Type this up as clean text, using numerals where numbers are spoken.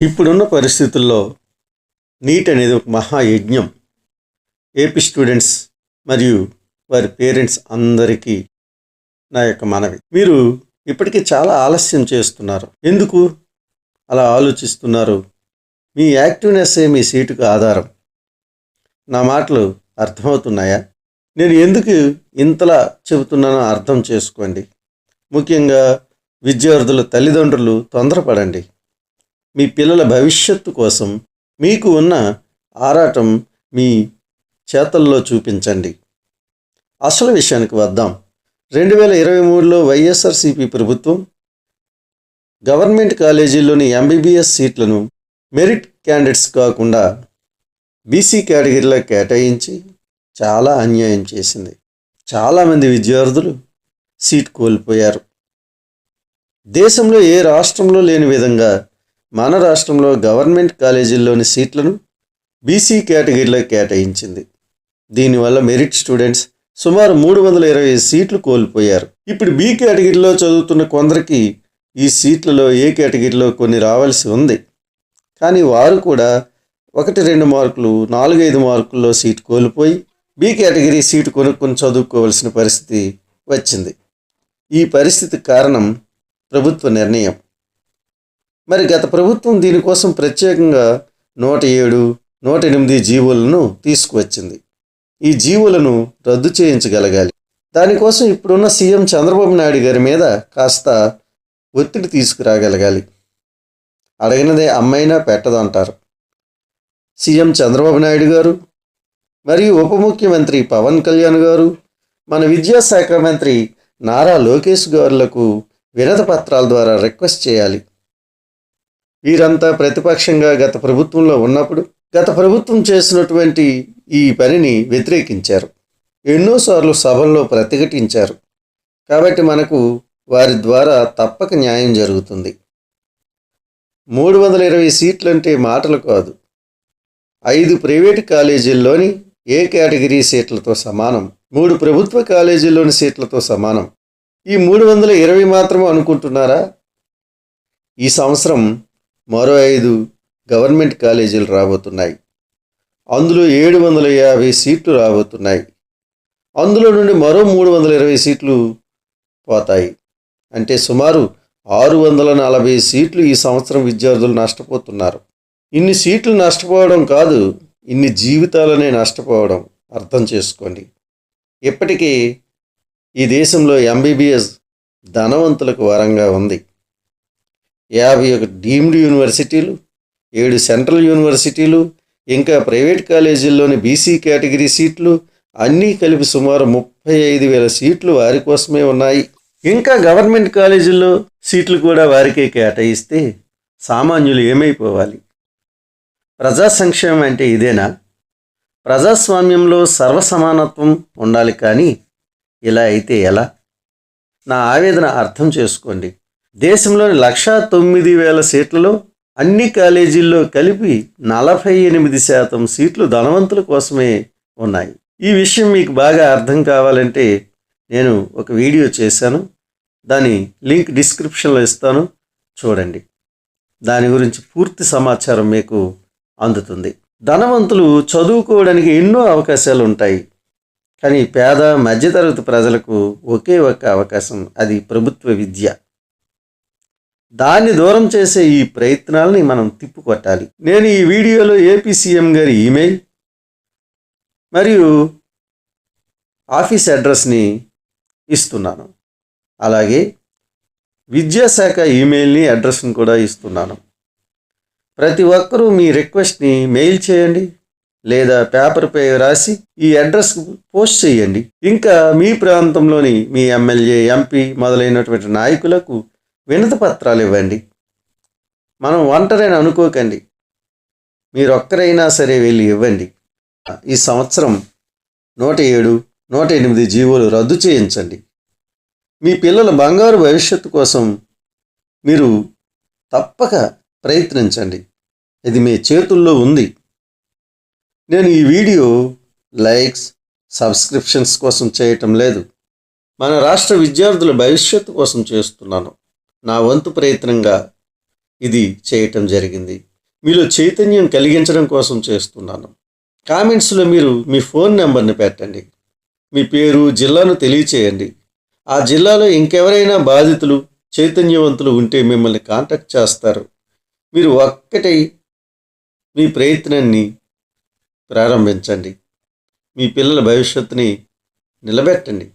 ఇప్పుడున్న పరిస్థితుల్లో నీట్ అనేది ఒక మహాయజ్ఞం. ఏపీ స్టూడెంట్స్ మరియు వారి పేరెంట్స్ అందరికీ నా యొక్క మనవి. మీరు ఇప్పటికీ చాలా ఆలస్యం చేస్తున్నారు. ఎందుకు అలా ఆలోచిస్తున్నారు? మీ యాక్టివ్నెస్సే మీ సీటుకు ఆధారం. నా మాటలు అర్థమవుతున్నాయా? నేను ఎందుకు ఇంతలా చెబుతున్నానో అర్థం చేసుకోండి. ముఖ్యంగా విద్యార్థుల తల్లిదండ్రులు తొందరపడండి. మీ పిల్లల భవిష్యత్తు కోసం మీకు ఉన్న ఆరాటం మీ చేతల్లో చూపించండి. అసలు విషయానికి వద్దాం. 2023లో వైఎస్ఆర్సీపీ ప్రభుత్వం గవర్నమెంట్ కాలేజీల్లోని ఎంబీబీఎస్ సీట్లను మెరిట్ క్యాండిడేట్స్ కాకుండా బీసీ కేటగిరీలో కేటాయించి చాలా అన్యాయం చేసింది. చాలామంది విద్యార్థులు సీట్ కోల్పోయారు. దేశంలో ఏ రాష్ట్రంలో లేని విధంగా మన రాష్ట్రంలో గవర్నమెంట్ కాలేజీల్లోని సీట్లను బీసీ కేటగిరీలో కేటాయించింది. దీనివల్ల మెరిట్ స్టూడెంట్స్ సుమారు 320 సీట్లు కోల్పోయారు. ఇప్పుడు బి కేటగిరీలో చదువుతున్న కొందరికి ఈ సీట్లలో ఏ కేటగిరీలో కొన్ని రావాల్సి ఉంది. కానీ వారు కూడా 1-2 మార్కులు 4-5 మార్కుల్లో సీటు కోల్పోయి బి కేటగిరీ సీటు కొనుక్కొని చదువుకోవాల్సిన పరిస్థితి వచ్చింది. ఈ పరిస్థితి కారణం ప్రభుత్వ నిర్ణయం. మరి గత ప్రభుత్వం దీనికోసం ప్రత్యేకంగా 107, 108 జీవోలను తీసుకువచ్చింది. ఈ జీవోలను రద్దు చేయించగలగాలి. దానికోసం ఇప్పుడున్న సీఎం చంద్రబాబు నాయుడు గారి మీద కాస్త ఒత్తిడి తీసుకురాగలగాలి. అడిగినదే అమ్మైనా పెట్టదంటారు. సీఎం చంద్రబాబు నాయుడు గారు మరియు ఉప ముఖ్యమంత్రి పవన్ కళ్యాణ్ గారు, మన విద్యాశాఖ మంత్రి నారా లోకేష్ గారులకు వినతి పత్రాల ద్వారా రిక్వెస్ట్ చేయాలి. వీరంతా ప్రతిపక్షంగా గత ప్రభుత్వంలో ఉన్నప్పుడు గత ప్రభుత్వం చేసినటువంటి ఈ పనిని వ్యతిరేకించారు. ఎన్నోసార్లు సభల్లో ప్రతిఘటించారు. కాబట్టి మనకు వారి ద్వారా తప్పక న్యాయం జరుగుతుంది. 320 సీట్లంటే మాటలు కాదు. 5 ప్రైవేటు కాలేజీల్లోని ఏ కేటగిరీ సీట్లతో సమానం, 3 ప్రభుత్వ కాలేజీల్లోని సీట్లతో సమానం. ఈ 320 మాత్రమే అనుకుంటున్నారా? ఈ సంవత్సరం మరో 5 గవర్నమెంట్ కాలేజీలు రాబోతున్నాయి. అందులో 750 సీట్లు రాబోతున్నాయి. అందులో నుండి మరో 320 సీట్లు పోతాయి. అంటే సుమారు 640 సీట్లు ఈ సంవత్సరం విద్యార్థులు నష్టపోతున్నారు. ఇన్ని సీట్లు నష్టపోవడం కాదు, ఇన్ని జీవితాలనే నష్టపోవడం అర్థం చేసుకోండి. ఇప్పటికీ ఈ దేశంలో ఎంబీబీఎస్ ధనవంతులకు వరంగా ఉంది. 51 డీమ్డ్ యూనివర్సిటీలు, 7 సెంట్రల్ యూనివర్సిటీలు, ఇంకా ప్రైవేట్ కాలేజీల్లోని బీసీ కేటగిరీ సీట్లు అన్నీ కలిపి సుమారు 35,000 సీట్లు వారి కోసమే ఉన్నాయి. ఇంకా గవర్నమెంట్ కాలేజీల్లో సీట్లు కూడా వారికే కేటాయిస్తే సామాన్యులు ఏమైపోవాలి? ప్రజా సంక్షేమం అంటే ఇదేనా? ప్రజాస్వామ్యంలో సర్వసమానత్వం ఉండాలి, కానీ ఇలా అయితే ఎలా? నా ఆవేదన అర్థం చేసుకోండి. దేశంలోని 109,000 సీట్లలో అన్ని కాలేజీల్లో కలిపి 48% సీట్లు ధనవంతుల కోసమే ఉన్నాయి. ఈ విషయం మీకు బాగా అర్థం కావాలంటే నేను ఒక వీడియో చేశాను. దాని లింక్ డిస్క్రిప్షన్లో ఇస్తాను, చూడండి. దాని గురించి పూర్తి సమాచారం మీకు అందుతుంది. ధనవంతులు చదువుకోవడానికి ఎన్నో అవకాశాలు ఉంటాయి. కానీ పేద మధ్యతరగతి ప్రజలకు ఒకే ఒక్క అవకాశం, అది ప్రభుత్వ విద్య. దాన్ని దూరం చేసే ఈ ప్రయత్నాలని మనం తిప్పుకొట్టాలి. నేను ఈ వీడియోలో ఏపీ సీఎం గారి ఈమెయిల్ మరియు ఆఫీస్ అడ్రస్ని ఇస్తున్నాను. అలాగే విద్యాశాఖ ఈమెయిల్ని అడ్రస్ని కూడా ఇస్తున్నాను. ప్రతి ఒక్కరూ మీ రిక్వెస్ట్ని మెయిల్ చేయండి లేదా పేపర్పై రాసి ఈ అడ్రస్కు పోస్ట్ చేయండి. ఇంకా మీ ప్రాంతంలోని మీ ఎమ్మెల్యే, ఎంపీ మొదలైనటువంటి నాయకులకు వినతి పత్రాలు ఇవ్వండి. మనం ఒంటరిని అనుకోకండి, మీరొక్కరైనా సరే వెళ్ళి ఇవ్వండి. ఈ సంవత్సరం 107, 108 జీవోలు రద్దు చేయించండి. మీ పిల్లల బంగారు భవిష్యత్తు కోసం మీరు తప్పక ప్రయత్నించండి. ఇది మీ చేతుల్లో ఉంది. నేను ఈ వీడియో లైక్స్, సబ్స్క్రిప్షన్స్ కోసం చేయటం లేదు. మన రాష్ట్ర విద్యార్థుల భవిష్యత్తు కోసం చేస్తున్నాను. నా వంతు ప్రయత్నంగా ఇది చేయటం జరిగింది. మీలో చైతన్యం కలిగించడం కోసం చేస్తున్నాను. కామెంట్స్లో మీరు మీ ఫోన్ నెంబర్ని పెట్టండి. మీ పేరు, జిల్లాను తెలియచేయండి. ఆ జిల్లాలో ఇంకెవరైనా బాధితులు, చైతన్యవంతులు ఉంటే మిమ్మల్ని కాంటాక్ట్ చేస్తారు. మీరు ఒక్కటై మీ ప్రయత్నాన్ని ప్రారంభించండి. మీ పిల్లల భవిష్యత్తుని నిలబెట్టండి.